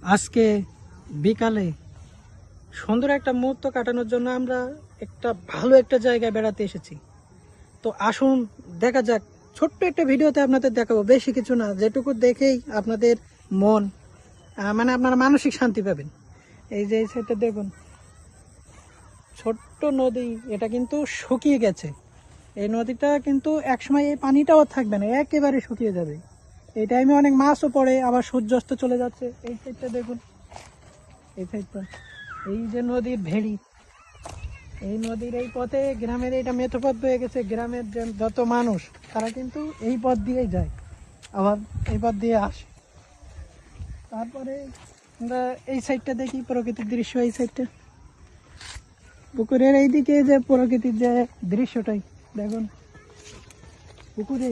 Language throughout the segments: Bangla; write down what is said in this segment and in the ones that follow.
আজকে বিকালে সুন্দর একটা মুহূর্ত কাটানোর জন্য আমরা ভালো একটা জায়গায় বেড়াতে এসেছি। তো আসুন দেখা যাক, ছোট্ট একটা ভিডিওতে আপনাদের দেখাবো, বেশি কিছু না, যেটুকু দেখেই আপনাদের মন আপনারা মানসিক শান্তি পাবেন। এই যে এই সাইডটা দেখুন, ছোট্ট নদী, এটা কিন্তু শুকিয়ে গেছে। এই নদীটা কিন্তু একসময় এই পানিটাও থাকবে না, একেবারে শুকিয়ে যাবে। এই টাইমে অনেক মাছও পড়ে, আবার সূর্যাস্ত চলে যাচ্ছে। এই সাইডটা দেখুন, এই সাইডটা, এই যে নদীর ভেড়ি, এই নদীর এই পথে গ্রামের এইটা মেঠোপথ হয়ে গেছে। গ্রামের যত মানুষ তারা কিন্তু এই পথ দিয়েই যায়, আবার এই পথ দিয়ে আসে। তারপরে আমরা এই সাইডটা দেখি প্রকৃতির দৃশ্য। এই সাইডটা পুকুরের এইদিকে যে প্রকৃতির যে দৃশ্যটাই দেখুন, পুকুরে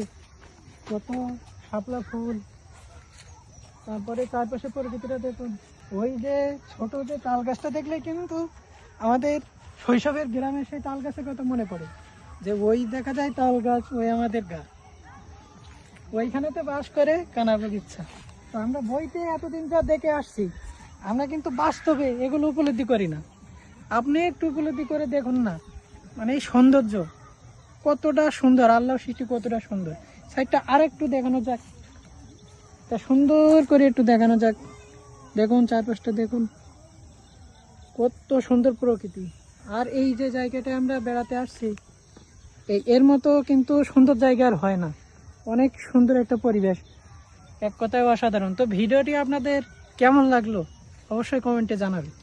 কত শাপলা ফুল, তারপরে চারপাশে প্রকৃতিটা দেখুন। ওই যে ছোট যে তাল গাছটা দেখলে কিন্তু আমাদের শৈশবের গ্রামের সেই তাল গাছের কথা মনে পড়ে, যে ওই দেখা যায় তাল গাছ, ওই আমাদের গা, ওইখানেতে বাস করে কানা বগিচ্ছা। তো আমরা বইতে এতদিন যা দেখে আসছি, আমরা কিন্তু বাস্তবে এগুলো উপলব্ধি করি না। আপনি একটু উপলব্ধি করে দেখুন না, মানে এই সৌন্দর্য কতটা সুন্দর, আল্লাহ সৃষ্টি কতটা সুন্দর। সাইডটা আর একটু দেখানো যাক, তা সুন্দর করে একটু দেখানো যাক। দেখুন চারপাশটা দেখুন, কত সুন্দর প্রকৃতি। আর এই যে জায়গাটা আমরা বেড়াতে আসছি, এর মতো কিন্তু সুন্দর জায়গা আর হয় না। অনেক সুন্দর একটা পরিবেশ, এক কথায় অসাধারণ। তো ভিডিওটি আপনাদের কেমন লাগলো অবশ্যই কমেন্টে জানাবেন।